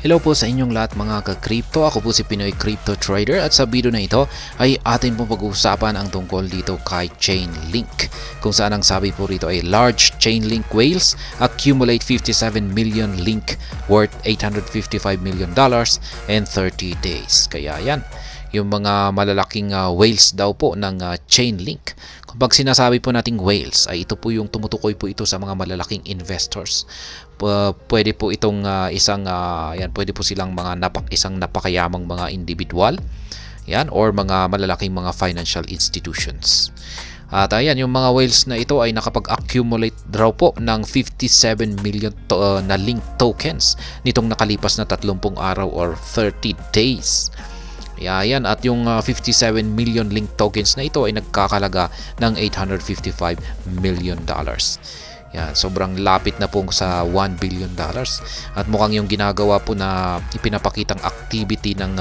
Hello po sa inyong lahat mga ka-crypto. Ako po si Pinoy Crypto Trader at sa video na ito ay atin pong pag-uusapan ang tungkol dito kay Chainlink. Kung saan ang sabi po rito ay large Chainlink whales accumulate 57 million link worth $855 million in 30 days. Kaya yan, yung mga malalaking whales daw po ng Chainlink. Kapag sinasabi po nating whales ay ito po yung tumutukoy po ito sa mga malalaking investors. Pwede po itong pwede po silang isang napakayamang mga individual, yan, or mga malalaking mga financial institutions. At ayan, yung mga whales na ito ay nakapag-accumulate raw po ng 57 million na link tokens nitong nakalipas na 30 araw or 30 days. Yan, at yung 57 million link tokens na ito ay nagkakalaga ng $855 million. Yan, sobrang lapit na po sa $1 billion. At mukhang yung ginagawa po na ipinapakitang activity ng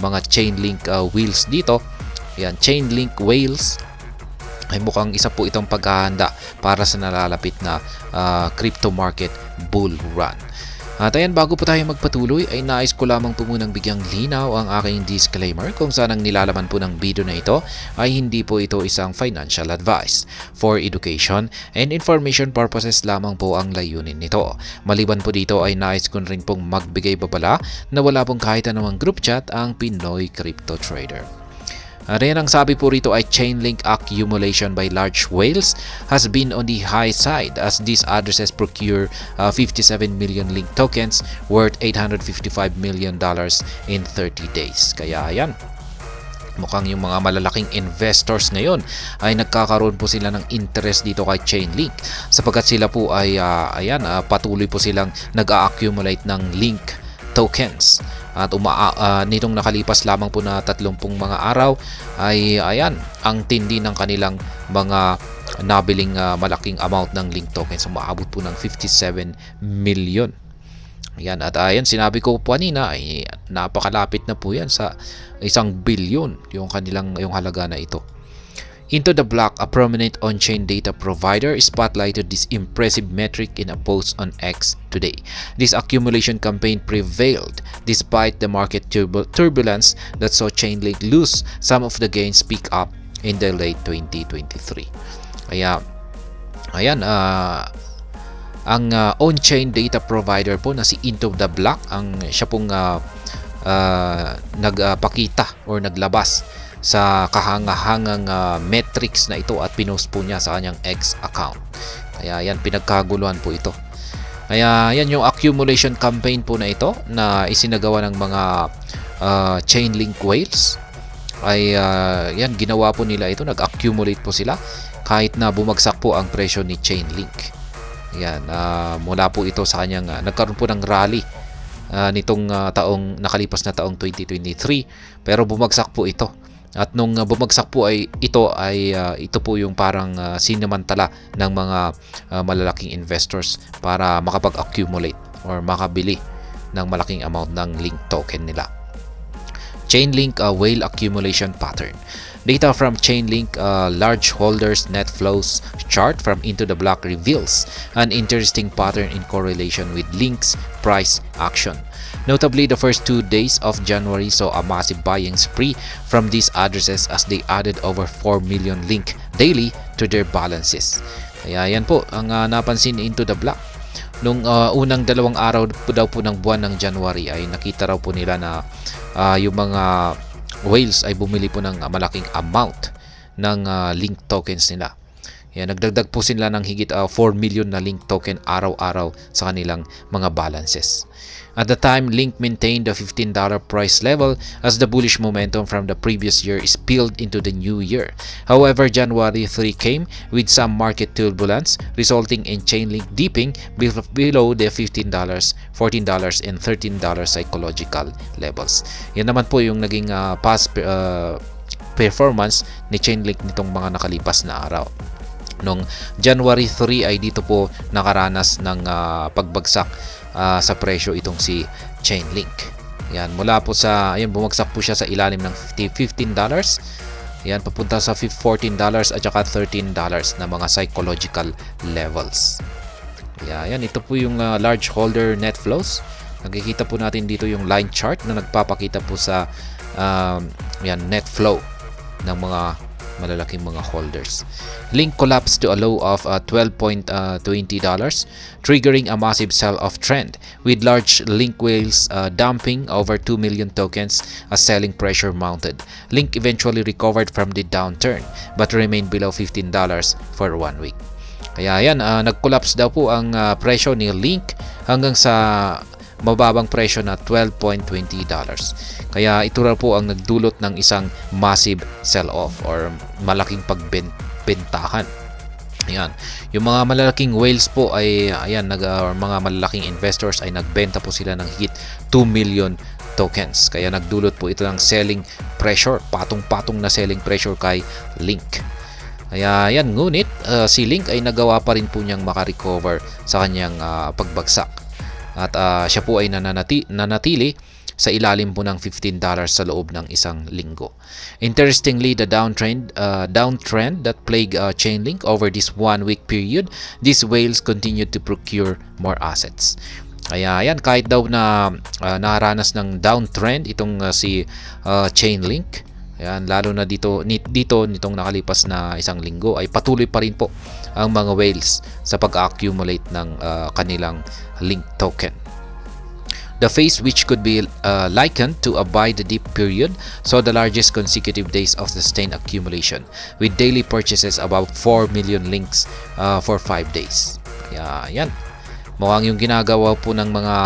mga Chainlink whales dito, yan, Chainlink whales, ay mukhang isa po itong paghahanda para sa nalalapit na crypto market bull run. At ayan, bago po tayo magpatuloy ay nais ko lamang po munang bigyang linaw ang aking disclaimer kung saan ang nilalaman po ng video na ito ay hindi po ito isang financial advice. For education and information purposes lamang po ang layunin nito. Maliban po dito ay nais ko rin pong magbigay babala na wala pong kahit anumang group chat ang Pinoy Crypto Trader. At yan, ang sabi po rito ay Chainlink accumulation by large whales has been on the high side as these addresses procure 57 million link tokens worth $855 million in 30 days. Kaya yan, mukhang yung mga malalaking investors ngayon ay nagkakaroon po sila ng interest dito kay Chainlink sapagkat sila po ay patuloy po silang nag-accumulate ng link tokens. At nitong nakalipas lamang po na 30 mga araw ay ayan, ang tindi ng kanilang mga nabiling malaking amount ng link tokens, umaabot po ng 57 million. Ayan, at ayan, sinabi ko po kanina ay napakalapit na po yan sa 1 billion yung halaga na ito. Into the Block, a prominent on-chain data provider, spotlighted this impressive metric in a post on X today. This accumulation campaign prevailed despite the market turbulence that saw Chainlink lose some of the gains pick up in the late 2023. Kaya, ayan, ang on-chain data provider po na si Into the Block, siya pong nagpakita or naglabas sa kahangahangang metrics na ito at pinost po niya sa kanyang X account. Kaya yan, pinagkaguluhan po ito. Kaya yan, yung accumulation campaign po na ito na isinagawa ng mga Chainlink whales ay yan, ginawa po nila ito, nag-accumulate po sila kahit na bumagsak po ang presyo ni Chainlink. Yan, mula po ito sa kanyang nagkaroon po ng rally nitong nakalipas na taong 2023, pero bumagsak po ito. At nung bumagsak po ay ito po yung parang sinamantala ng mga malalaking investors para makapag-accumulate or makabili ng malaking amount ng link token nila. Chainlink whale accumulation pattern. Data from Chainlink large holders net flows chart from Into the Block reveals an interesting pattern in correlation with Link's price action. Notably, the first 2 days of January saw a massive buying spree from these addresses as they added over 4 million link daily to their balances. Kaya yan po ang napansin Into the Block. Nung unang 2 araw daw po ng buwan ng January ay nakita raw po nila na yung mga whales ay bumili po ng malaking amount ng link tokens nila. Yan, nagdagdag po sila ng higit 4 million na link token araw-araw sa kanilang mga balances. At the time, Link maintained the $15 price level as the bullish momentum from the previous year spilled into the new year. However, January 3 came with some market turbulence, resulting in Chainlink dipping below the $15, $14, and $13 psychological levels. Yan naman po yung naging past performance ni Chainlink nitong mga nakalipas na araw. Noong January 3 ay dito po nakaranas ng pagbagsak sa presyo itong si Chainlink. Yan, mula po sa, ayan, bumagsak po siya sa ilalim ng $15. Yan, papunta sa $14 at saka $13 na mga psychological levels. Yan, ito po yung large holder net flows Nakikita po natin dito yung line chart na nagpapakita po sa yan, net flow ng mga malalaking mga holders. Link collapsed to a low of $12.20, triggering a massive sell-off trend, with large Link whales dumping over 2 million tokens as selling pressure mounted. Link eventually recovered from the downturn but remained below $15 for 1 week. Kaya yan, nag-collapse daw po ang presyo ni Link hanggang sa mababang presyo na $12.20. Kaya ito raw po ang nagdulot ng isang massive sell-off or malaking pagbentahan. Ayan. Yung mga malalaking whales po ay ayan, mga malalaking investors ay nagbenta po sila ng higit 2 million tokens. Kaya nagdulot po ito ng selling pressure, patong-patong na selling pressure kay Link. Kaya yan, ngunit si Link ay nagawa pa rin po niyang makarecover sa kanyang pagbagsak. At siya po ay nanatili sa ilalim po ng $15 sa loob ng isang linggo. Interestingly, the downtrend that plagued Chainlink over this 1-week period, these whales continued to procure more assets. Kaya yan, kahit daw na nakaranas ng downtrend itong si Chainlink, ayan, lalo na dito nitong nakalipas na isang linggo, ay patuloy pa rin po ang mga whales sa pag-accumulate ng kanilang Link token. The phase, which could be likened to a buy the dip period, saw the largest consecutive days of sustained accumulation, with daily purchases above 4 million links for 5 days. Kaya yan, mukhang yung ginagawa po ng mga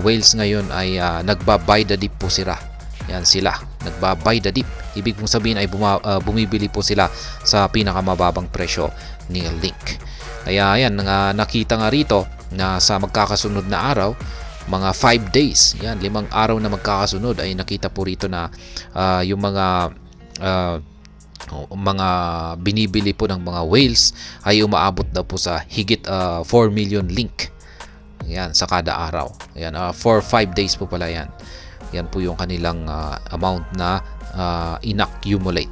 whales ngayon ay nagba-buy the dip po sila. Yan sila, nagba-buy the dip. Ibig pong sabihin ay bumibili po sila sa pinakamababang presyo ni Link. Kaya yan, nakita nga rito na sa magkakasunod na araw, mga 5 days, yan, 5 araw na magkakasunod, ay nakita po rito na yung mga binibili po ng mga whales ay umaabot daw po sa higit 4 million Link. Yan, sa kada araw. Yan, for 5 days po pala yan. Yan po yung kanilang amount na inaccumulate.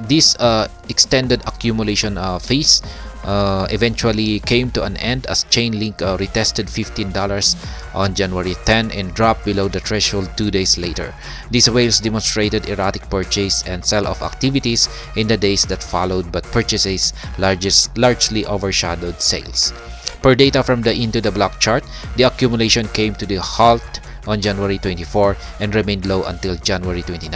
This extended accumulation phase eventually came to an end as Chainlink retested $15 on January 10 and dropped below the threshold 2 days later. These whales demonstrated erratic purchase and sell-off activities in the days that followed, but purchases largely overshadowed sales. Per data from the Into the Block chart, the accumulation came to the halt on January 24 and remained low until January 29.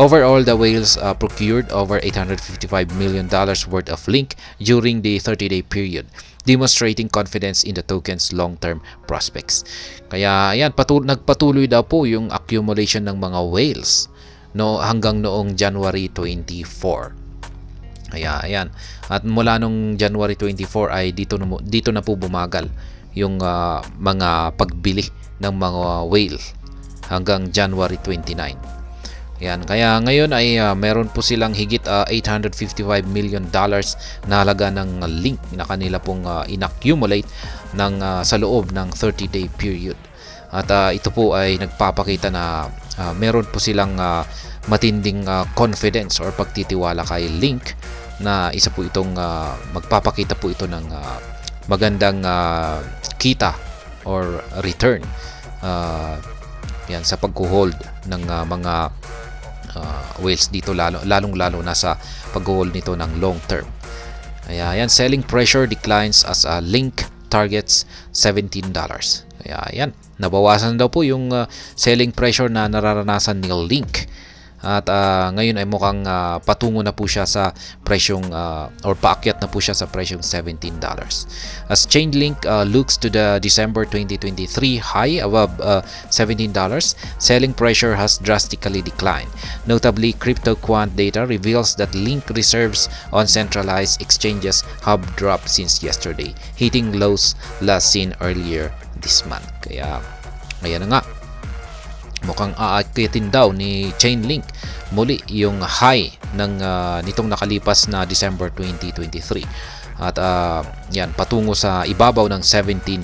Overall, the whales procured over $855 million worth of Link during the 30-day period, demonstrating confidence in the token's long-term prospects. Kaya ayan, nagpatuloy daw po yung accumulation ng mga whales hanggang noong January 24. Kaya ayan, at mula nung January 24 ay dito na po bumagal yung mga pagbili ng mga whale hanggang January 29. Yan, kaya ngayon ay meron po silang higit $855 million na halaga ng Link na kanila pong inaccumulate sa loob ng 30-day period. At ito po ay nagpapakita na meron po silang matinding confidence or pagtitiwala kay Link, na isa po itong magpapakita po ito ng magandang kita or return yan sa pag-hold ng mga whales dito, lalong-lalo na sa pag-hold nito ng long term. Kaya yan, selling pressure declines as Link targets $17. Kaya yan, nabawasan daw po yung selling pressure na nararanasan ni Link. At ngayon ay mukhang patungo na po siya sa presyong or paakyat na po siya sa presyong $17. As Chainlink looks to the December 2023 high above $17, selling pressure has drastically declined. Notably, CryptoQuant data reveals that Link reserves on centralized exchanges have dropped since yesterday, hitting lows last seen earlier this month. Kaya ayan na nga, mukhang aakyatin daw ni Chainlink muli yung high nitong nakalipas na December 2023. At yan, patungo sa ibabaw ng $17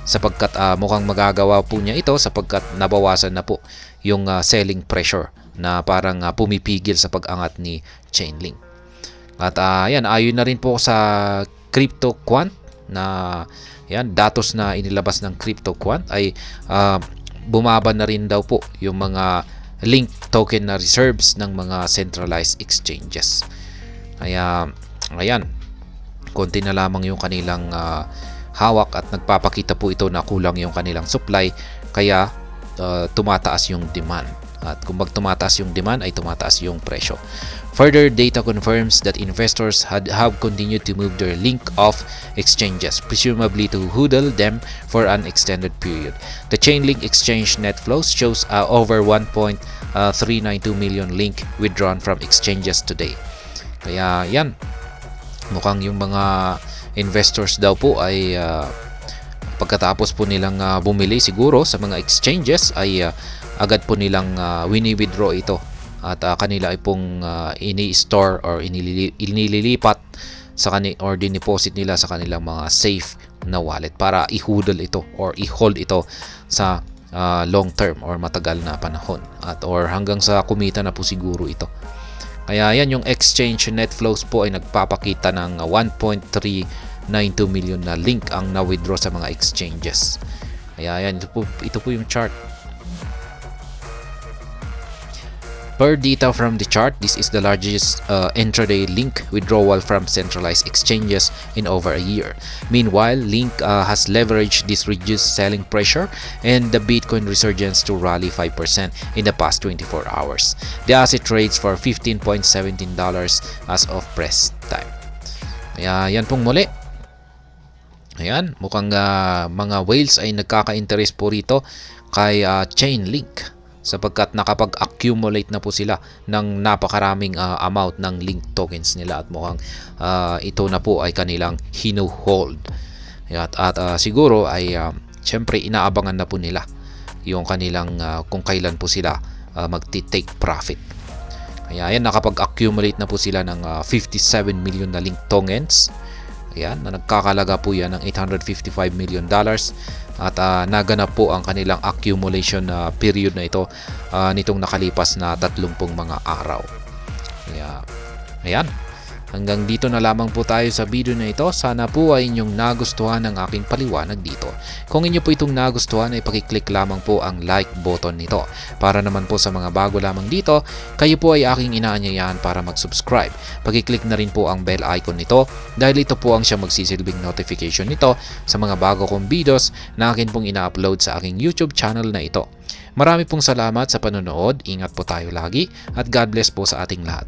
sapagkat mukhang magagawa po niya ito sapagkat nabawasan na po yung selling pressure na parang pumipigil sa pag-angat ni Chainlink. At yan, ayon na rin po sa CryptoQuant na Yan, datos na inilabas ng CryptoQuant ay bumaba na rin daw po yung mga link token na reserves ng mga centralized exchanges. Kaya, ayan, konti na lamang yung kanilang hawak at nagpapakita po ito na kulang yung kanilang supply, kaya tumataas yung demand. At kung tumataas yung demand ay tumataas yung presyo. Further data confirms that investors have continued to move their link off exchanges, presumably to hodl them for an extended period. The Chainlink exchange net flows shows over 1.392 million link withdrawn from exchanges today. Kaya yan, mukhang yung mga investors daw po ay pagkatapos po nilang bumili siguro sa mga exchanges ay agad po nilang wini-withdraw ito at kanila ay pong ini-store or inililipat sa or dineposit nila sa kanilang mga safe na wallet para i-hodl ito or i-hold ito sa long term or matagal na panahon at or hanggang sa kumita na po siguro ito. Kaya yan, yung exchange net flows po ay nagpapakita ng 1.392 million na link ang na-withdraw sa mga exchanges. Kaya yan, ito po yung chart. Per data from the chart, this is the largest intraday link withdrawal from centralized exchanges in over a year. Meanwhile, Link has leveraged this reduced selling pressure and the Bitcoin resurgence to rally 5% in the past 24 hours. The asset trades for $15.17 as of press time. Kaya yan pong muli. Ayan, mukhang mga whales ay nagkaka-interest po rito kay Chainlink, sapagkat nakapag-accumulate na po sila ng napakaraming amount ng link tokens nila at mukhang ito na po ay kanilang hino-hold. At siguro ay syempre inaabangan na po nila yung kanilang kung kailan po sila magti-take profit. Kaya yan, nakapag-accumulate na po sila ng 57 million na link tokens. Ayan, na nagkakalaga po yan ng $855 million at naganap po ang kanilang accumulation period na ito nitong nakalipas na 30 mga araw. Kaya, ayan. Hanggang dito na lamang po tayo sa video na ito. Sana po ay inyong nagustuhan ang aking paliwanag dito. Kung inyo po itong nagustuhan ay pakiclick lamang po ang like button nito. Para naman po sa mga bago lamang dito, kayo po ay aking inaanyayahan para mag-subscribe. Pakiclick na rin po ang bell icon nito dahil ito po ang siya magsisilbing notification nito sa mga bago kong videos na akin pong ina-upload sa aking YouTube channel na ito. Marami pong salamat sa panonood. Ingat po tayo lagi at God bless po sa ating lahat.